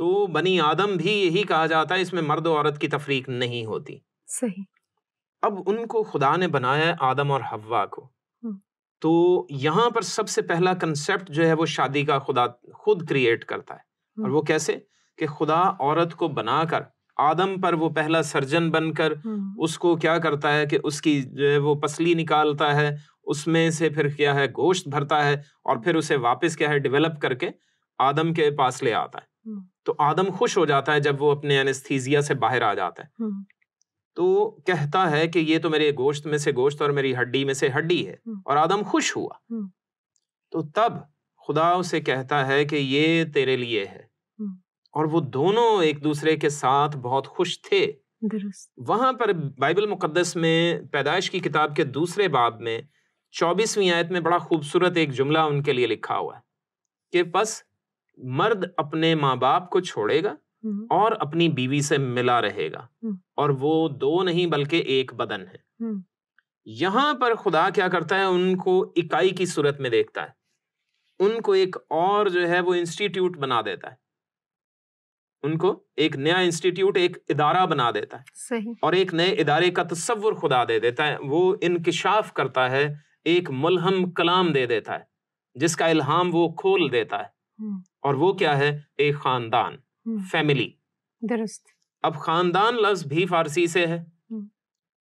تو بنی آدم بھی یہی کہا جاتا ہے، اس میں مرد و عورت کی تفریق نہیں ہوتی. صحیح. اب ان کو خدا نے بنایا ہے، آدم اور حوا کو. تو یہاں پر سب سے پہلا کنسیپٹ جو ہے وہ شادی کا خدا خود کریٹ کرتا ہے. اور وہ کیسے کہ خدا عورت کو بنا کر آدم پر وہ پہلا سرجن بن کر اس کو کیا کرتا ہے کہ اس کی جو ہے وہ پسلی نکالتا ہے، اس میں سے پھر کیا ہے گوشت بھرتا ہے، اور پھر اسے واپس کیا ہے ڈیولپ کر کے آدم کے پاس لے آتا ہے. تو آدم خوش ہو جاتا ہے جب وہ اپنے انستھیزیا سے باہر آ جاتا ہے. تو کہتا ہے کہ یہ تو میرے گوشت میں سے گوشت اور میری ہڈی میں سے ہڈی ہے، اور آدم خوش ہوا. تو تب خدا اسے کہتا ہے کہ یہ تیرے لیے ہے، اور وہ دونوں ایک دوسرے کے ساتھ بہت خوش تھے. وہاں پر بائبل مقدس میں پیدائش کی کتاب کے 2 باب میں 24ویں آیت میں بڑا خوبصورت ایک جملہ ان کے لیے لکھا ہوا ہے کہ پس مرد اپنے ماں باپ کو چھوڑے گا اور اپنی بیوی سے ملا رہے گا، اور وہ 2 نہیں بلکہ ایک بدن ہے. یہاں پر خدا کیا کرتا ہے، ان کو اکائی کی صورت میں دیکھتا ہے، ان کو ایک اور جو ہے وہ انسٹیٹیوٹ بنا دیتا ہے، ان کو ایک نیا انسٹیٹیوٹ، ایک ادارہ بنا دیتا ہے. صحیح. اور ایک نئے ادارے کا تصور خدا دے دیتا ہے. وہ انکشاف کرتا ہے، ایک ملہم کلام دے دیتا ہے جس کا الہام وہ کھول دیتا ہے. اور وہ کیا ہے، ایک خاندان، فیملی. درست. اب خاندان لفظ بھی فارسی سے ہے،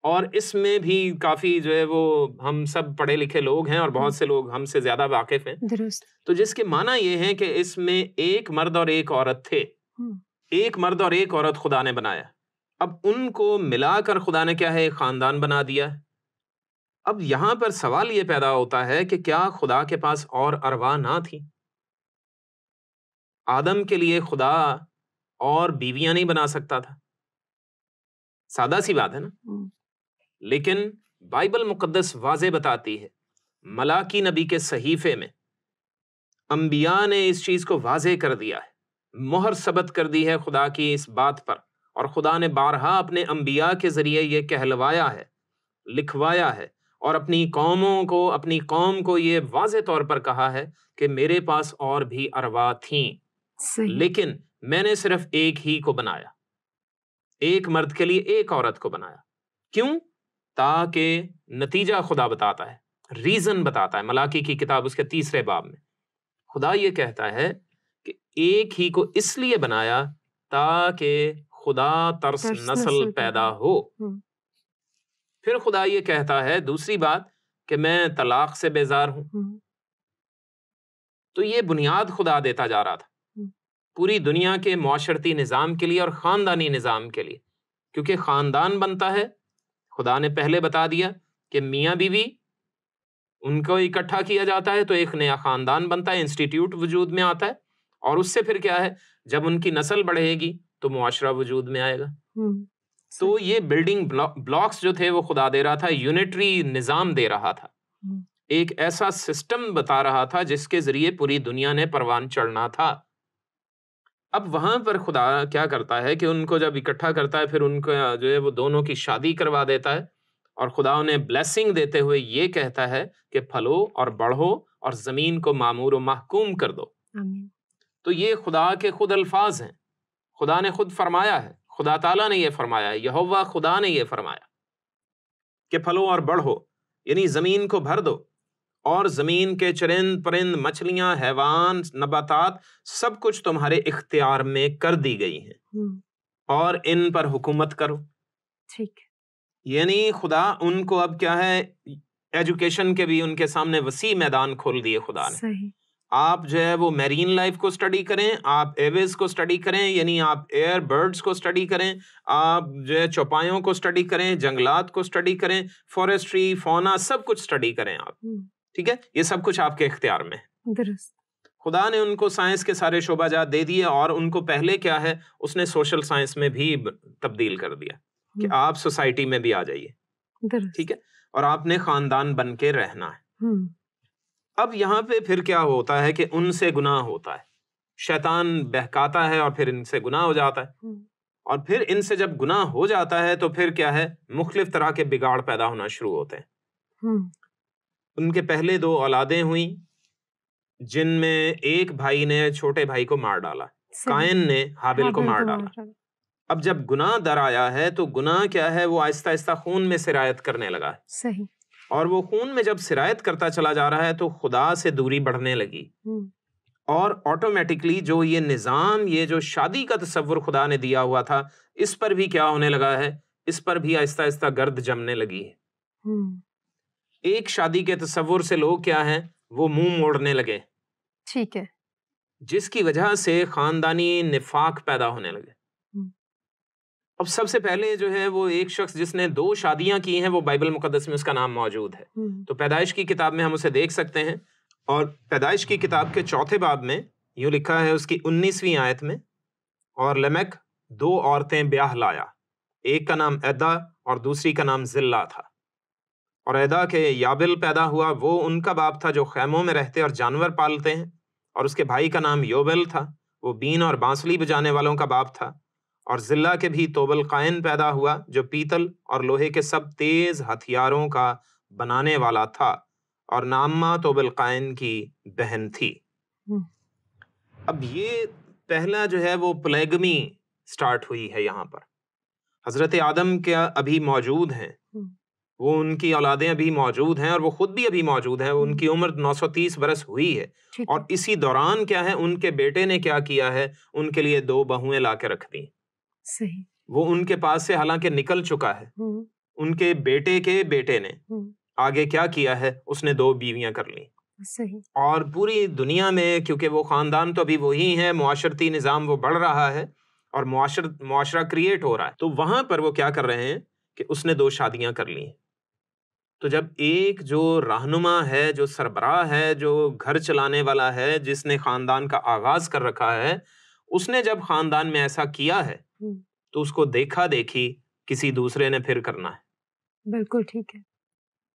اور اس میں بھی کافی جو ہے وہ ہم سب پڑھے لکھے لوگ ہیں، اور بہت سے لوگ ہم سے زیادہ واقف ہیں. درست. تو جس کے معنی یہ ہے کہ اس میں ایک مرد اور ایک عورت تھے، ایک مرد اور ایک عورت خدا نے بنایا. اب ان کو ملا کر خدا نے کیا ہے ایک خاندان بنا دیا. اب یہاں پر سوال یہ پیدا ہوتا ہے کہ کیا خدا کے پاس اور ارواح نہ تھی؟ آدم کے لیے خدا اور بیویاں نہیں بنا سکتا تھا؟ سادہ سی بات ہے نا. لیکن بائبل مقدس واضح بتاتی ہے، ملاکی نبی کے صحیفے میں انبیاء نے اس چیز کو واضح کر دیا ہے، مہر ثبت کر دی ہے خدا کی اس بات پر. اور خدا نے بارہا اپنے انبیاء کے ذریعے یہ کہلوایا ہے، لکھوایا ہے، اور اپنی قوم کو یہ واضح طور پر کہا ہے کہ میرے پاس اور بھی ارواح تھیں. لیکن میں نے صرف ایک ہی کو بنایا، ایک مرد کے لیے ایک عورت کو بنایا. کیوں؟ تاکہ نتیجہ خدا بتاتا ہے، ریزن بتاتا ہے. ملاکی کی کتاب اس کے 3 باب میں خدا یہ کہتا ہے کہ ایک ہی کو اس لیے بنایا تاکہ خدا ترس نسل پیدا ہو. پھر خدا یہ کہتا ہے دوسری بات کہ میں طلاق سے بیزار ہوں. تو یہ بنیاد خدا دیتا جا رہا تھا پوری دنیا کے معاشرتی نظام کے لیے اور خاندانی نظام کے لیے. کیونکہ خاندان بنتا ہے، خدا نے پہلے بتا دیا کہ میاں بیوی ان کو اکٹھا کیا جاتا ہے تو ایک نیا خاندان بنتا ہے، انسٹیٹیوٹ وجود میں آتا ہے. اور اس سے پھر کیا ہے، جب ان کی نسل بڑھے گی تو معاشرہ وجود میں آئے گا. تو یہ بلڈنگ بلاکس جو تھے وہ خدا دے رہا تھا، یونٹری نظام دے رہا تھا، ایک ایسا سسٹم بتا رہا تھا جس کے ذریعے پوری دنیا نے پروان چڑھنا تھا. اب وہاں پر خدا کیا کرتا ہے کہ ان کو جب اکٹھا کرتا ہے پھر ان کو جو ہے وہ دونوں کی شادی کروا دیتا ہے، اور خدا انہیں بلیسنگ دیتے ہوئے یہ کہتا ہے کہ پھلو اور بڑھو اور زمین کو معمور و محکوم کر دو. تو یہ خدا کے خود الفاظ ہیں، خدا نے خود فرمایا ہے، خدا تعالیٰ نے یہ فرمایا ہے، یہوہ خدا نے یہ فرمایا کہ پھلو اور بڑھو، یعنی زمین کو بھر دو، اور زمین کے چرند پرند، مچھلیاں، حیوان، نباتات سب کچھ تمہارے اختیار میں کر دی گئی ہیں، اور ان پر حکومت کرو. ٹھیک. یعنی خدا ان کو اب کیا ہے، ایجوکیشن کے بھی ان کے سامنے وسیع میدان کھول دیے خدا نے. صحیح. آپ جو ہے وہ میرین لائف کو سٹڈی کریں، آپ ایویز کو سٹڈی کریں، یعنی آپ ایئر برڈز کو سٹڈی کریں، آپ جو ہے چوپایوں کو سٹڈی کریں، جنگلات کو سٹڈی کریں، فورسٹری، فونا، سب کچھ سٹڈی کریں آپ. ٹھیک ہے، یہ سب کچھ آپ کے اختیار میں ہے. درست. خدا نے ان کو سائنس کے سارے شعبہ جات دے دیے، اور ان کو پہلے کیا ہے اس نے سوشل سائنس میں بھی تبدیل کر دیا کہ آپ سوسائٹی میں بھی آ جائیے. ٹھیک ہے، اور آپ نے خاندان بن کے رہنا ہے. اب یہاں پہ پھر کیا ہوتا ہے کہ ان سے گناہ ہوتا ہے، شیطان بہکاتا ہے اور پھر ان سے گناہ ہو جاتا ہے. اور پھر ان سے جب گناہ ہو جاتا ہے تو پھر کیا ہے، مختلف طرح کے بگاڑ پیدا ہونا شروع ہوتے ہیں. ان کے پہلے 2 اولادیں ہوئیں جن میں ایک بھائی نے چھوٹے بھائی کو مار ڈالا. قائن نے حابل کو مار ڈالا۔ اب جب گناہ در آیا ہے تو گناہ کیا ہے، وہ آہستہ آہستہ خون میں سرایت کرنے لگا ہے۔ صحیح۔ اور وہ خون میں جب سرایت کرتا چلا جا رہا ہے تو خدا سے دوری بڑھنے لگی، اور آٹومیٹکلی جو یہ نظام، یہ جو شادی کا تصور خدا نے دیا ہوا تھا، اس پر بھی کیا ہونے لگا ہے، اس پر بھی آہستہ آہستہ گرد جمنے لگی ہے۔ ایک شادی کے تصور سے لوگ کیا ہیں، وہ منہ موڑنے لگے، ٹھیک ہے، جس کی وجہ سے خاندانی نفاق پیدا ہونے لگے۔ اب سب سے پہلے جو ہے وہ ایک شخص جس نے 2 شادیاں کی ہیں، وہ بائبل مقدس میں اس کا نام موجود ہے۔ تو پیدائش کی کتاب میں ہم اسے دیکھ سکتے ہیں، اور پیدائش کی کتاب کے 4 باب میں یوں لکھا ہے اس کی 19ویں آیت میں، اور لمک 2 عورتیں بیاہ لایا، ایک کا نام ایدا اور دوسری کا نام زلہ تھا۔ اور ایدا کے یابل پیدا ہوا، وہ ان کا باپ تھا جو خیموں میں رہتے اور جانور پالتے ہیں، اور اس کے بھائی کا نام یوبل تھا، وہ بین اور بانسلی بجانے والوں کا باپ تھا۔ اور زلہ کے بھی توبل قائن پیدا ہوا جو پیتل اور لوہے کے سب تیز ہتھیاروں کا بنانے والا تھا، اور نامہ توبل قائن کی بہن تھی۔ اب یہ پہلا جو ہے وہ پلیگمی سٹارٹ ہوئی ہے یہاں پر۔ حضرت آدم کیا ابھی موجود ہیں، وہ ان کی اولادیں ابھی موجود ہیں، اور وہ خود بھی ابھی موجود ہیں، ان کی عمر 930 برس ہوئی ہے، اور اسی دوران کیا ہے، ان کے بیٹے نے کیا کیا ہے، ان کے لیے 2 بہویں لا کے رکھ دی۔ صحیح۔ وہ ان کے پاس سے حالانکہ نکل چکا ہے، ان کے بیٹے نے آگے کیا کیا ہے، اس نے 2 بیویاں کر لی۔ صحیح۔ اور پوری دنیا میں کیونکہ وہ خاندان تو ابھی وہی ہے، معاشرتی نظام وہ بڑھ رہا ہے اور معاشرہ کریٹ ہو رہا ہے، تو وہاں پر وہ کیا کر رہے ہیں کہ اس نے 2 شادیاں کر لی۔ تو جب ایک جو رہنما ہے، جو سربراہ ہے، جو گھر چلانے والا ہے، جس نے خاندان کا آغاز کر رکھا ہے، اس نے جب خاندان میں ایسا کیا ہے تو اس کو دیکھا دیکھی کسی دوسرے نے پھر کرنا ہے۔ بالکل ٹھیک ہے۔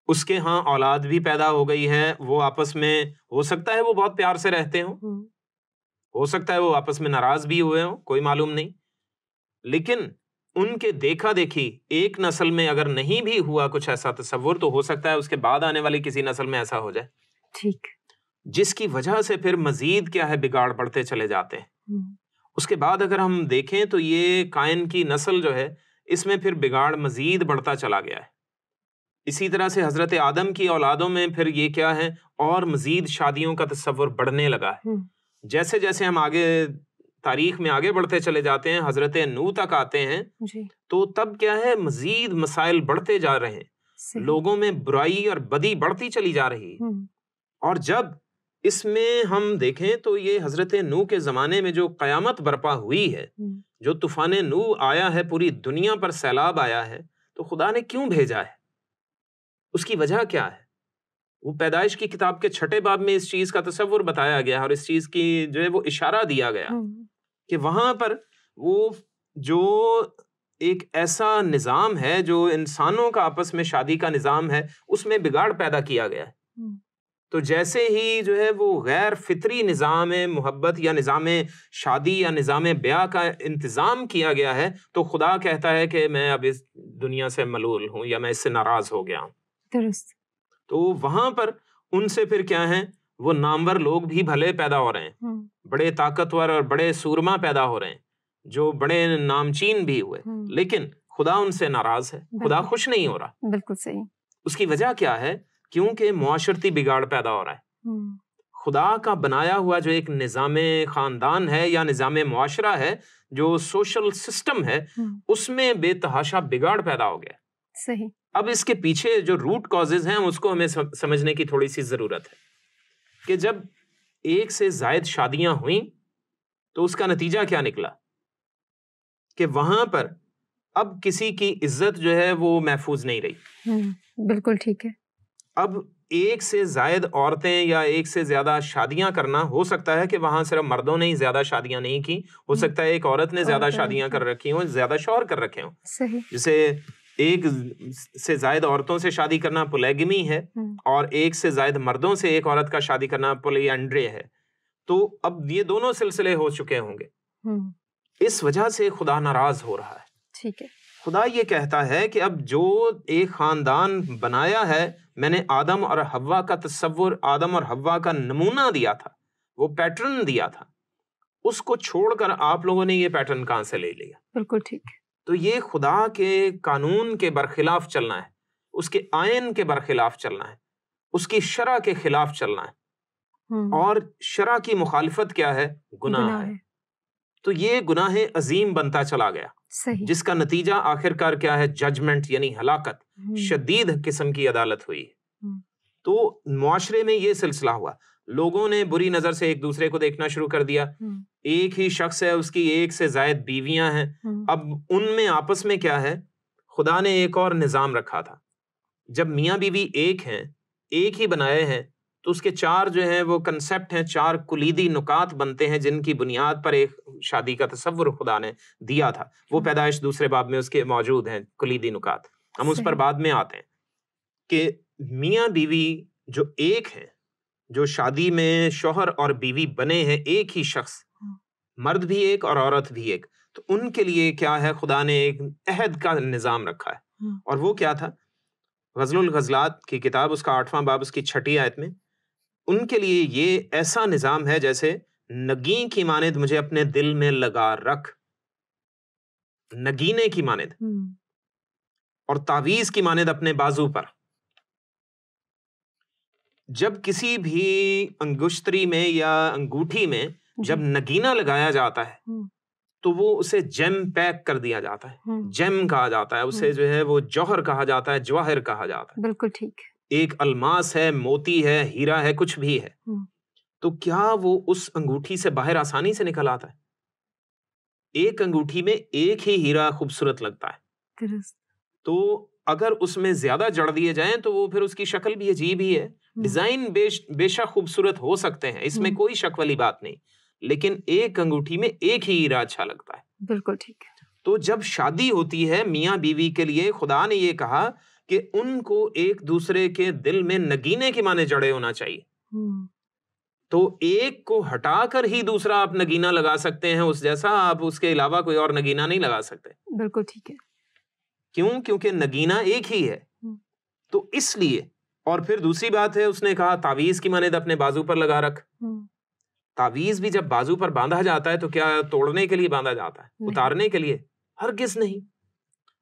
اس کے ہاں اولاد بھی پیدا ہو گئی ہے، وہ آپس میں ہو سکتا ہے وہ بہت پیار سے رہتے ہوں، ہو سکتا ہے وہ آپس میں ناراض بھی ہوئے ہوں، کوئی معلوم نہیں، لیکن ان کے دیکھا دیکھی ایک نسل میں اگر نہیں بھی ہوا کچھ ایسا تصور، تو ہو سکتا ہے اس کے بعد آنے والی کسی نسل میں ایسا ہو جائے، ٹھیک، جس کی وجہ سے پھر مزید کیا ہے، بگاڑ بڑھتے چلے جاتے ہیں۔ اس کے بعد اگر ہم دیکھیں تو یہ قائن کی نسل جو ہے، اس میں پھر بگاڑ مزید بڑھتا چلا گیا ہے۔ اسی طرح سے حضرت آدم کی اولادوں میں پھر یہ کیا ہے، اور مزید شادیوں کا تصور بڑھنے لگا ہے۔ جیسے جیسے ہم آگے تاریخ میں آگے بڑھتے چلے جاتے ہیں، حضرت نوح تک آتے ہیں، تو تب کیا ہے، مزید مسائل بڑھتے جا رہے ہیں، لوگوں میں برائی اور بدی بڑھتی چلی جا رہی ہے۔ اور جب اس میں ہم دیکھیں تو یہ حضرت نوح کے زمانے میں جو قیامت برپا ہوئی ہے، جو طوفان نوح آیا ہے، پوری دنیا پر سیلاب آیا ہے، تو خدا نے کیوں بھیجا ہے، اس کی وجہ کیا ہے؟ وہ پیدائش کی کتاب کے 6 باب میں اس چیز کا تصور بتایا گیا، اور اس چیز کی جو ہے وہ اشارہ دیا گیا کہ وہاں پر وہ جو ایک ایسا نظام ہے جو انسانوں کا آپس میں شادی کا نظام ہے، اس میں بگاڑ پیدا کیا گیا ہے۔ تو جیسے ہی جو ہے وہ غیر فطری نظام محبت یا نظام شادی یا نظام بیاہ کا انتظام کیا گیا ہے، تو خدا کہتا ہے کہ میں اب اس دنیا سے ملول ہوں، یا میں اس سے ناراض ہو گیا ہوں۔ درست۔ تو وہاں پر ان سے پھر کیا ہیں، وہ نامور لوگ بھی بھلے پیدا ہو رہے ہیں، بڑے طاقتور اور بڑے سورما پیدا ہو رہے ہیں، جو بڑے نامچین بھی ہوئے، لیکن خدا ان سے ناراض ہے، خدا خوش نہیں ہو رہا۔ بالکل صحیح۔ اس کی وجہ کیا ہے؟ کیونکہ معاشرتی بگاڑ پیدا ہو رہا ہے۔ خدا کا بنایا ہوا جو ایک نظام خاندان ہے یا نظام معاشرہ ہے، جو سوشل سسٹم ہے، اس میں بے تحاشا بگاڑ پیدا ہو گیا۔ صحیح۔ اب اس کے پیچھے جو روٹ کازز ہیں، اس کو ہمیں سمجھنے کی تھوڑی سی ضرورت ہے کہ جب ایک سے زائد شادیاں ہوئیں تو اس کا نتیجہ کیا نکلا کہ وہاں پر اب کسی کی عزت جو ہے وہ محفوظ نہیں رہی۔ بالکل ٹھیک ہے۔ اب ایک سے زائد عورتیں یا ایک سے زیادہ شادیاں کرنا، ہو سکتا ہے کہ وہاں صرف مردوں نے ہی زیادہ شادیاں نہیں کی، ہو سکتا ہے ایک عورت نے زیادہ شادیاں کر رکھی ہوں، زیادہ شوہر کر رکھے ہوں۔ صحیح۔ جسے ایک سے زائد عورتوں سے شادی کرنا پولیگمی ہے، اور ایک سے زائد مردوں سے ایک عورت کا شادی کرنا پولی اینڈرے ہے۔ تو اب یہ دونوں سلسلے ہو چکے ہوں گے، اس وجہ سے خدا ناراض ہو رہا ہے۔ ٹھیک ہے۔ خدا یہ کہتا ہے کہ اب جو ایک خاندان بنایا ہے، میں نے آدم اور حوا کا تصور، آدم اور حوا کا نمونہ دیا تھا، وہ پیٹرن دیا تھا، اس کو چھوڑ کر آپ لوگوں نے یہ پیٹرن کہاں سے لے لیا؟ بالکل ٹھیک. تو یہ خدا کے قانون کے برخلاف چلنا ہے، اس کے آئین کے برخلاف چلنا ہے، اس کی شرع کے خلاف چلنا ہے. اور شرع کی مخالفت کیا ہے؟ گناہ ہے. تو یہ گناہ عظیم بنتا چلا گیا، صحیح. جس کا نتیجہ آخر کار کیا ہے؟ ججمنٹ، یعنی ہلاکت، شدید قسم کی عدالت ہوئی. تو معاشرے میں یہ سلسلہ ہوا، لوگوں نے بری نظر سے ایک دوسرے کو دیکھنا شروع کر دیا. ایک ہی شخص ہے، اس کی ایک سے زائد بیویاں ہیں. اب ان میں آپس میں کیا ہے؟ خدا نے ایک اور نظام رکھا تھا. جب میاں بیوی ایک ہیں، ایک ہی بنائے ہیں، تو اس کے 4 جو ہیں وہ کنسپٹ ہیں، 4 کلیدی نکات بنتے ہیں جن کی بنیاد پر ایک شادی کا تصور خدا نے دیا تھا. وہ پیدائش دوسرے باب میں اس کے موجود ہیں کلیدی نکات، ہم اس پر بعد میں آتے ہیں. کہ میاں بیوی جو ایک ہیں، جو شادی میں شوہر اور بیوی بنے ہیں، ایک ہی شخص، مرد بھی ایک اور عورت بھی ایک، تو ان کے لیے کیا ہے؟ خدا نے ایک عہد کا نظام رکھا ہے. اور وہ کیا تھا؟ غزل الغزلات کی کتاب، اس کا 8واں باب، اس کی 6 آیت میں ان کے لیے یہ ایسا نظام ہے جیسے نگین کی مانند مجھے اپنے دل میں لگا رکھ، نگینے کی مانند، اور تعویذ کی مانند اپنے بازو پر. جب کسی بھی انگشتری میں یا انگوٹھی میں جب نگینہ لگایا جاتا ہے تو وہ اسے جیم پیک کر دیا جاتا ہے، جیم کہا جاتا ہے اسے، جو ہے وہ جوہر کہا جاتا ہے، جواہر کہا جاتا ہے. بالکل ٹھیک. ایک الماس ہے، موتی ہے، ہیرا ہے، کچھ بھی ہے، تو کیا وہ اس انگوٹھی سے باہر آسانی سے نکل آتا ہے؟ ایک انگوٹھی میں ایک ہی ہیرا خوبصورت لگتا ہے، تو اگر اس میں زیادہ جڑ دیے جائیں تو وہ پھر اس کی شکل بھی عجیب ہی ہے. ڈیزائن بے شک خوبصورت ہو سکتے ہیں، اس میں کوئی شک والی بات نہیں، لیکن ایک انگوٹھی میں ایک ہی ہیرا اچھا لگتا ہے. بالکل ٹھیک. تو جب شادی ہوتی ہے میاں بیوی کے لیے، خدا نے یہ کہا کہ ان کو ایک دوسرے کے دل میں نگینے کی معنی جڑے ہونا چاہیے. تو ایک کو ہٹا کر ہی دوسرا آپ نگینہ لگا سکتے ہیں اس جیسا، آپ اس کے علاوہ کوئی اور نگینہ نہیں لگا سکتے. بالکل ٹھیک ہے. کیوں؟ کیونکہ نگینہ ایک ہی ہے. تو اس لیے، اور پھر دوسری بات ہے، اس نے کہا تعویذ کی مانند اپنے بازو پر لگا رکھ. تعویذ بھی جب بازو پر باندھا جاتا ہے تو کیا توڑنے کے لیے باندھا جاتا ہے؟ اتارنے کے لیے؟ ہرگز نہیں.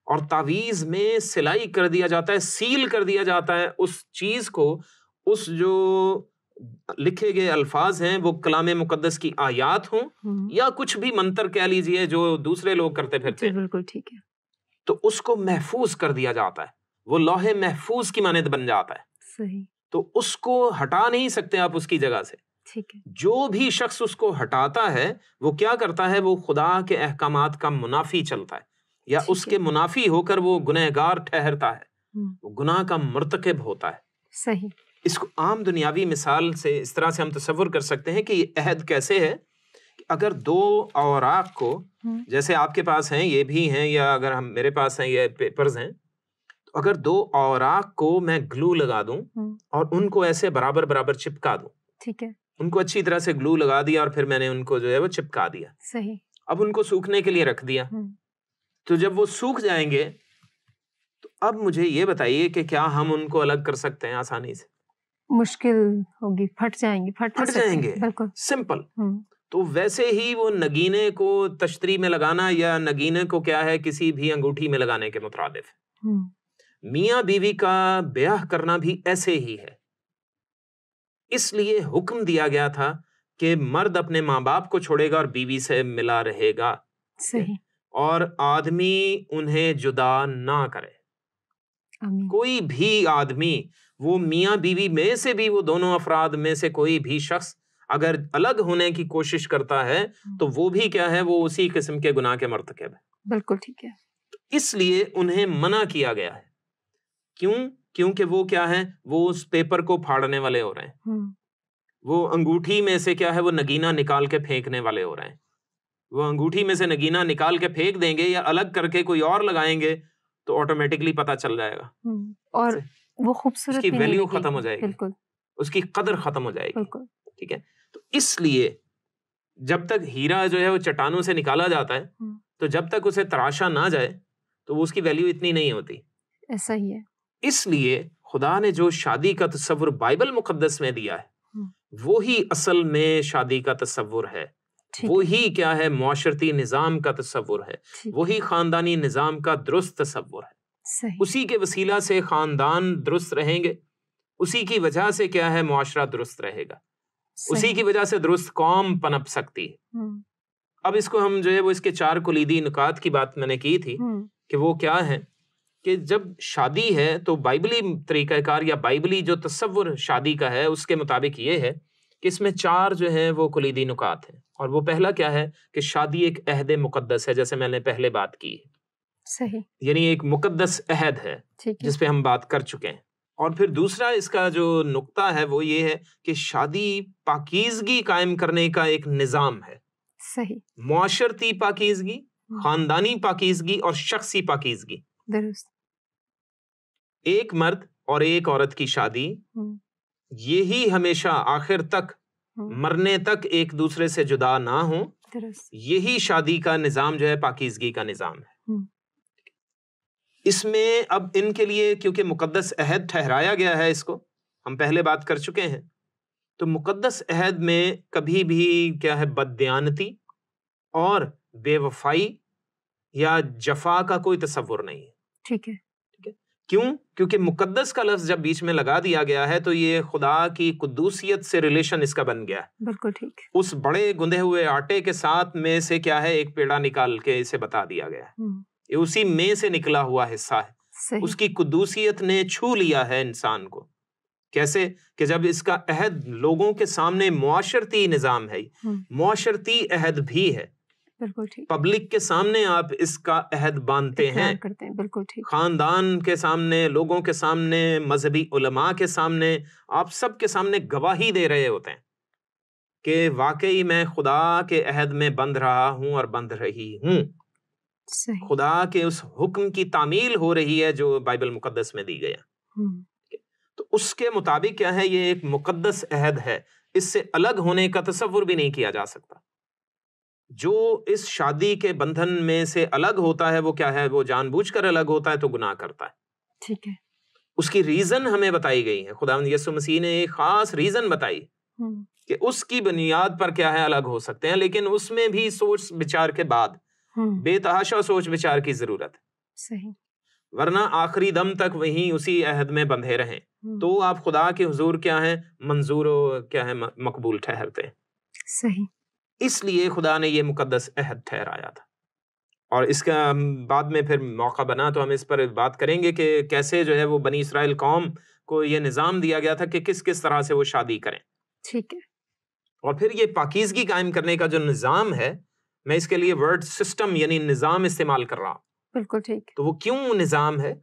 اور تعویذ میں سلائی کر دیا جاتا ہے، سیل کر دیا جاتا ہے اس چیز کو. اس جو لکھے گئے الفاظ ہیں وہ کلام مقدس کی آیات ہوں یا کچھ بھی منتر کہہ لیجئے جو دوسرے لوگ کرتے پھرتے ہیں. بالکل ٹھیک ہے. تو اس کو محفوظ کر دیا جاتا ہے، وہ لوح محفوظ کی مانند بن جاتا ہے. صحیح. تو اس کو ہٹا نہیں سکتے آپ اس کی جگہ سے. ٹھیک ہے. جو بھی شخص اس کو ہٹاتا ہے وہ کیا کرتا ہے؟ وہ خدا کے احکامات کا منافی چلتا ہے، یا اس کے منافی ہو کر وہ گنہگار ٹھہرتا ہے، وہ گناہ کا مرتکب ہوتا ہے. صحیح. اس کو عام دنیاوی مثال سے اس طرح سے ہم تصور کر سکتے ہیں کہ یہ عہد کیسے ہے. اگر 2 اوراق کو، جیسے آپ کے پاس ہیں یہ بھی ہیں، یا اگر ہم میرے پاس ہیں یہ پیپرز ہیں، تو اگر 2 اوراق کو میں گلو لگا دوں اور ان کو ایسے برابر برابر چپکا دوں، ٹھیک ہے، ان کو اچھی طرح سے گلو لگا دیا اور پھر میں نے ان کو جو ہے وہ چپکا دیا. صحیح. اب ان کو سوکھنے کے لیے رکھ دیا. تو جب وہ سوکھ جائیں گے تو اب مجھے یہ بتائیے کہ کیا ہم ان کو الگ کر سکتے ہیں آسانی سے؟ مشکل ہوگی، پھٹ جائیں گے. پھٹ جائیں گے. بالکل سمپل. تو ویسے ہی وہ نگینے کو تشتری میں لگانا یا نگینے کو کیا ہے کسی بھی انگوٹھی میں لگانے کے مترادف ہے. میاں بیوی کا بیاہ کرنا بھی ایسے ہی ہے. اس لیے حکم دیا گیا تھا کہ مرد اپنے ماں باپ کو چھوڑے گا اور بیوی سے ملا رہے گا. صحیح. اور آدمی انہیں جدا نہ کرے. کوئی بھی آدمی، وہ میاں بیوی میں سے بھی، وہ دونوں افراد میں سے کوئی بھی شخص اگر الگ ہونے کی کوشش کرتا ہے تو وہ بھی کیا ہے؟ وہ اسی قسم کے گناہ کے مرتکب ہے. بالکل ٹھیک ہے. اس لیے انہیں منع کیا گیا ہے. کیوں؟ کیونکہ وہ کیا ہے؟ وہ اس پیپر کو پھاڑنے والے ہو رہے ہیں. وہ انگوٹھی میں سے کیا ہے؟ وہ نگینہ نکال کے پھینکنے والے ہو رہے ہیں. وہ انگوٹھی میں سے نگینہ نکال کے پھینک دیں گے یا الگ کر کے کوئی اور لگائیں گے تو آٹومیٹکلی پتہ چل جائے گا، اور وہ خوبصورت اس کی ویلیو ختم ہو جائے گی. بالکل. اس کی قدر ختم ہو جائے گی. بالکل. ٹھیک ہے. تو اس لیے جب تک ہیرا جو ہے وہ چٹانوں سے نکالا جاتا ہے تو جب تک اسے تراشا نہ جائے تو وہ اس کی ویلیو اتنی نہیں ہوتی. ایسا ہی ہے. اس لیے خدا نے جو شادی کا تصور بائبل مقدس میں دیا ہے وہی اصل میں شادی کا تصور ہے. وہی کیا ہے معاشرتی نظام کا تصور ہے، وہی خاندانی نظام کا درست تصور ہے۔ اسی کے وسیلہ سے خاندان درست رہیں گے، اسی کی وجہ سے کیا ہے معاشرہ درست رہے گا، اسی کی وجہ سے درست قوم پنپ سکتی ہے۔ اب اس کو ہم جو ہے وہ اس کے 4 کلیدی نکات کی بات میں نے کی تھی کہ وہ کیا ہے کہ جب شادی ہے تو بائبلی طریقہ کار یا بائبلی جو تصور شادی کا ہے اس کے مطابق یہ ہے کہ اس میں 4 جو ہیں وہ کلیدی نکات ہیں، اور وہ پہلا کیا ہے کہ شادی ایک عہد مقدس ہے، جیسے میں نے پہلے بات کی ہے، صحیح، یعنی ایک مقدس عہد ہے جس پہ ہم بات کر چکے ہیں۔ اور پھر دوسرا اس کا جو نقطہ ہے وہ یہ ہے کہ شادی پاکیزگی قائم کرنے کا ایک نظام ہے، صحیح، معاشرتی پاکیزگی، خاندانی پاکیزگی اور شخصی پاکیزگی، درست، ایک مرد اور ایک عورت کی شادی یہی ہمیشہ آخر تک مرنے تک ایک دوسرے سے جدا نہ ہوں، یہی شادی کا نظام جو ہے پاکیزگی کا نظام ہے۔ اس میں اب ان کے لیے کیونکہ مقدس عہد ٹھہرایا گیا ہے، اس کو ہم پہلے بات کر چکے ہیں، تو مقدس عہد میں کبھی بھی کیا ہے بددیانتی اور بے وفائی یا جفا کا کوئی تصور نہیں ہے۔ ٹھیک ہے، کیوں؟ کیونکہ مقدس کا لفظ جب بیچ میں لگا دیا گیا ہے تو یہ خدا کی قدوسیت سے ریلیشن اس کا بن گیا ہے۔ بالکل ٹھیک، اس بڑے گندے ہوئے آٹے کے ساتھ میں سے کیا ہے ایک پیڑا نکال کے اسے بتا دیا گیا ہے، یہ اسی میں سے نکلا ہوا حصہ ہے، اس کی قدوسیت نے چھو لیا ہے انسان کو۔ کیسے کہ جب اس کا عہد لوگوں کے سامنے معاشرتی نظام ہے، معاشرتی عہد بھی ہے، بالکل ٹھیک، پبلک کے سامنے آپ اس کا عہد باندھتے ہیں، بالکل ٹھیک، خاندان کے سامنے، لوگوں کے سامنے، مذہبی علماء کے سامنے، آپ سب کے سامنے گواہی دے رہے ہوتے ہیں کہ واقعی میں خدا کے عہد میں بندھ رہا ہوں اور بندھ رہی ہوں، صحیح، خدا کے اس حکم کی تعمیل ہو رہی ہے جو بائبل مقدس میں دی گیا۔ تو اس کے مطابق کیا ہے یہ ایک مقدس عہد ہے، اس سے الگ ہونے کا تصور بھی نہیں کیا جا سکتا۔ جو اس شادی کے بندھن میں سے الگ ہوتا ہے وہ کیا ہے، وہ جان بوجھ کر الگ ہوتا ہے تو گناہ کرتا ہے۔ ٹھیک ہے، اس کی ریزن ہمیں بتائی گئی ہے، خداوند یسوع مسیح نے ایک خاص ریزن بتائی کہ اس کی بنیاد پر کیا ہے الگ ہو سکتے ہیں، لیکن اس میں بھی سوچ بچار کے بعد بے تحاشا سوچ بچار کی ضرورت ہے، صحیح، ورنہ آخری دم تک وہیں اسی عہد میں بندھے رہیں تو آپ خدا کے حضور کیا ہے منظور و کیا ہے مقبول ٹھہرتے ہیں۔ صحیح، اس لیے خدا نے یہ مقدس عہد ٹھہرایا تھا، اور اس کا بعد میں پھر موقع بنا تو ہم اس پر بات کریں گے کہ کیسے جو ہے وہ بنی اسرائیل قوم کو یہ نظام دیا گیا تھا کہ کس کس طرح سے وہ شادی کریں۔ ٹھیک ہے، اور پھر یہ پاکیزگی قائم کرنے کا جو نظام ہے، میں اس کے لیے ورڈ سسٹم یعنی نظام استعمال کر رہا ہوں۔ بالکل ٹھیک، تو وہ کیوں نظام ہے؟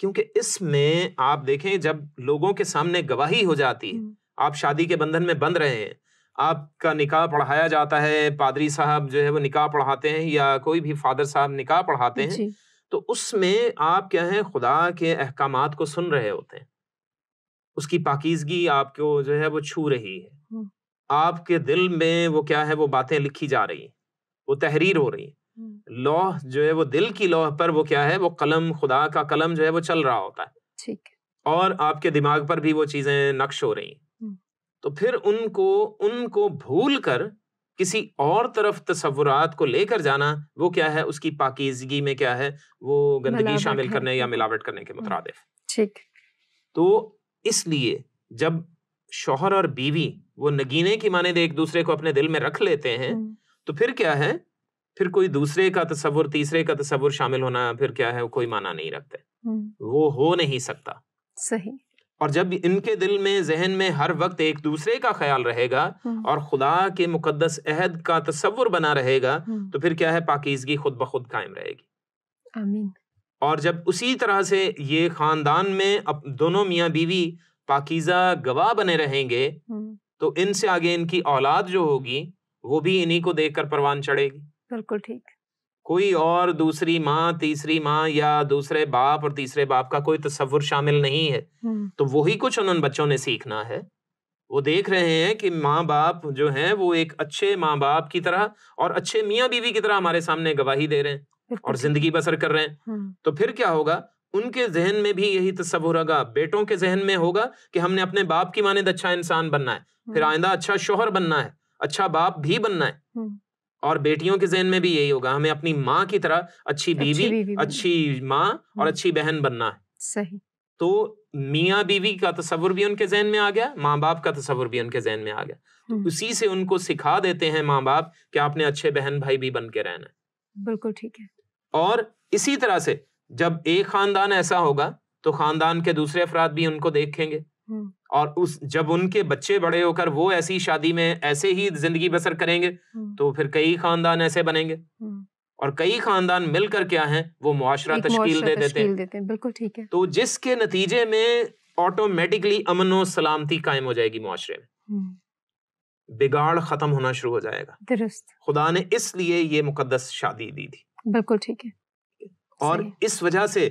کیونکہ اس میں آپ دیکھیں جب لوگوں کے سامنے گواہی ہو جاتی ہے، آپ شادی کے بندھن میں بندھ رہے ہیں، آپ کا نکاح پڑھایا جاتا ہے، پادری صاحب جو ہے وہ نکاح پڑھاتے ہیں یا کوئی بھی فادر صاحب نکاح پڑھاتے ہیں، تو اس میں آپ کیا ہے خدا کے احکامات کو سن رہے ہوتے ہیں، اس کی پاکیزگی آپ کو جو ہے وہ چھو رہی ہے، آپ کے دل میں وہ کیا ہے وہ باتیں لکھی جا رہی ہیں، وہ تحریر ہو رہی ہیں، لوح جو ہے وہ دل کی لوح پر وہ کیا ہے وہ قلم، خدا کا قلم جو ہے وہ چل رہا ہوتا ہے، ٹھیک، اور آپ کے دماغ پر بھی وہ چیزیں نقش ہو رہی ہیں۔ تو پھر ان کو بھول کر کسی اور طرف تصورات کو لے کر جانا وہ کیا ہے اس کی پاکیزگی میں کیا ہے وہ گندگی شامل کرنے یا ملاوٹ کرنے کے مترادف۔ ٹھیک، تو اس لیے جب شوہر اور بیوی وہ نگینے کی مانند ایک دوسرے کو اپنے دل میں رکھ لیتے ہیں تو پھر کیا ہے پھر کوئی دوسرے کا تصور، تیسرے کا تصور شامل ہونا پھر کیا ہے کوئی معنی نہیں رکھتے، وہ ہو نہیں سکتا۔ صحیح، اور جب ان کے دل میں ذہن میں ہر وقت ایک دوسرے کا خیال رہے گا اور خدا کے مقدس عہد کا تصور بنا رہے گا تو پھر کیا ہے پاکیزگی خود بخود قائم رہے گی۔ آمین۔ اور جب اسی طرح سے یہ خاندان میں دونوں میاں بیوی پاکیزہ گواہ بنے رہیں گے تو ان سے آگے ان کی اولاد جو ہوگی وہ بھی انہی کو دیکھ کر پروان چڑھے گی۔ بالکل ٹھیک، کوئی اور دوسری ماں، تیسری ماں یا دوسرے باپ اور تیسرے باپ کا کوئی تصور شامل نہیں ہے، تو وہی کچھ ان بچوں نے سیکھنا ہے۔ وہ دیکھ رہے ہیں کہ ماں باپ جو ہیں وہ ایک اچھے ماں باپ کی طرح اور اچھے میاں بیوی کی طرح ہمارے سامنے گواہی دے رہے ہیں اور زندگی بسر کر رہے ہیں، تو پھر کیا ہوگا ان کے ذہن میں بھی یہی تصور ہوگا، بیٹوں کے ذہن میں ہوگا کہ ہم نے اپنے باپ کی مانند اچھا انسان بننا ہے، پھر آئندہ اچھا شوہر بننا ہے، اچھا باپ بھی بننا ہے۔ اور بیٹیوں کے ذہن میں بھی یہی ہوگا, ہمیں اپنی ماں کی طرح اچھی بیوی, اچھی ماں اور اچھی بہن بننا ہے. صحیح. تو میاں بیوی کا تصور بھی ان کے ذہن میں آ گیا, ماں باپ کا تصور بھی ان کے ذہن میں آ گیا. تو اسی سے ان کو سکھا دیتے ہیں ماں باپ کہ آپ نے اچھے بہن بھائی بھی بن کے رہنا ہے. بالکل ٹھیک ہے. اور اسی طرح سے جب ایک خاندان ایسا ہوگا تو خاندان کے دوسرے افراد بھی ان کو دیکھیں گے, اور جب ان کے بچے بڑے ہو کر وہ ایسی شادی میں ایسے ہی زندگی بسر کریں گے تو پھر کئی خاندان ایسے بنیں گے, اور کئی خاندان مل کر کیا ہیں وہ معاشرہ تشکیل دے دیتے ہیں. بالکل ٹھیک ہے. تو جس کے نتیجے میں آٹومیٹکلی امن و سلامتی قائم ہو جائے گی معاشرے میں, بگاڑ ختم ہونا شروع ہو جائے گا. درست. خدا نے اس لیے یہ مقدس شادی دی تھی. بالکل ٹھیک ہے. اور اس وجہ سے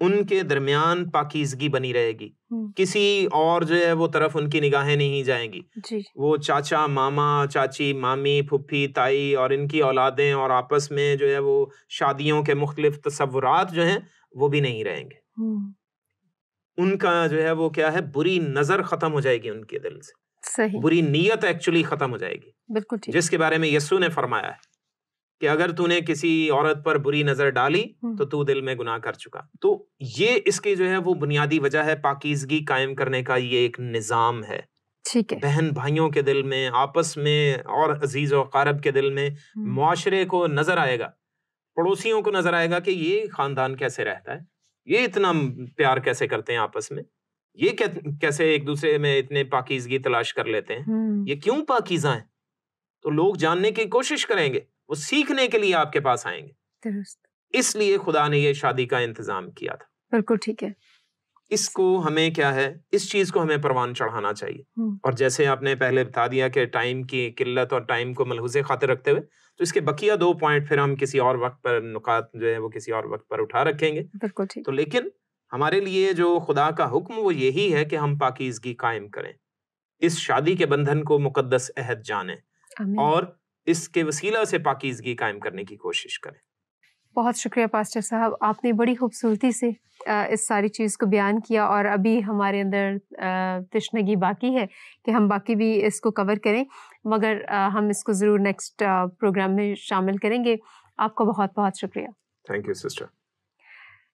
ان کے درمیان پاکیزگی بنی رہے گی, کسی اور جو ہے وہ طرف ان کی نگاہیں نہیں جائیں گی. وہ چاچا ماما چاچی مامی پھپھی تائی اور ان کی اولادیں اور آپس میں جو ہے وہ شادیوں کے مختلف تصورات جو ہیں وہ بھی نہیں رہیں گے. ان کا جو ہے وہ کیا ہے, بری نظر ختم ہو جائے گی ان کے دل سے. صحیح. بری نیت ایکچولی ختم ہو جائے گی. بالکل ٹھیک. جس کے بارے میں یسوع نے فرمایا ہے کہ اگر تو نے کسی عورت پر بری نظر ڈالی تو دل میں گناہ کر چکا. تو یہ اس کی جو ہے وہ بنیادی وجہ ہے, پاکیزگی قائم کرنے کا یہ ایک نظام ہے. ٹھیک ہے. بہن بھائیوں کے دل میں, آپس میں اور عزیز و اقارب کے دل میں, معاشرے کو نظر آئے گا, پڑوسیوں کو نظر آئے گا کہ یہ خاندان کیسے رہتا ہے, یہ اتنا پیار کیسے کرتے ہیں آپس میں, یہ کیسے ایک دوسرے میں اتنے پاکیزگی تلاش کر لیتے ہیں, یہ کیوں پاکیزہ ہیں. تو لوگ جاننے کی کوشش کریں گے, وہ سیکھنے کے لیے آپ کے پاس آئیں گے. درست. اس لیے خدا نے یہ شادی کا انتظام کیا تھا. بالکل ٹھیک ہے. اس کو ہمیں کیا ہے, اس چیز کو ہمیں پروان چڑھانا چاہیے. اور جیسے آپ نے پہلے بتا دیا کہ ٹائم کی قلت اور ٹائم کو ملحوظ خاطر رکھتے ہوئے, تو اس کے بقیہ 2 پوائنٹ پھر ہم کسی اور وقت پر, نکات جو ہے وہ کسی اور وقت پر اٹھا رکھیں گے. بالکل ٹھیک. تو لیکن ہمارے لیے جو خدا کا حکم وہ یہی ہے کہ ہم پاکیزگی قائم کریں, اس شادی کے بندھن کو مقدس عہد جانیں اور اس کے وسیلہ سے پاکیزگی قائم کرنے کی کوشش کریں. بہت شکریہ پاسٹر صاحب, آپ نے بڑی خوبصورتی سے اس ساری چیز کو بیان کیا, اور ابھی ہمارے اندر تشنگی باقی ہے کہ ہم باقی بھی اس کو کور کریں, مگر ہم اس کو ضرور نیکسٹ پروگرام میں شامل کریں گے. آپ کا بہت بہت شکریہ. Thank you sister.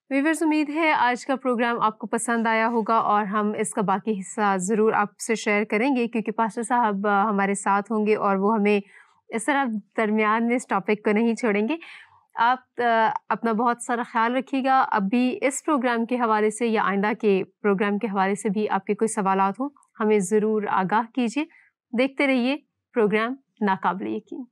ویورز, امید ہے آج کا پروگرام آپ کو پسند آیا ہوگا, اور ہم اس کا باقی حصہ ضرور آپ سے شیئر کریں گے, کیونکہ پاسٹر صاحب ہمارے ساتھ ہوں گے اور وہ ہمیں اس طرح درمیان میں اس ٹاپک کو نہیں چھوڑیں گے. آپ اپنا بہت سارا خیال رکھیے گا. اب بھی اس پروگرام کے حوالے سے یا آئندہ کے پروگرام کے حوالے سے بھی آپ کے کوئی سوالات ہوں, ہمیں ضرور آگاہ کیجیے. دیکھتے رہیے پروگرام ناقابل یقین.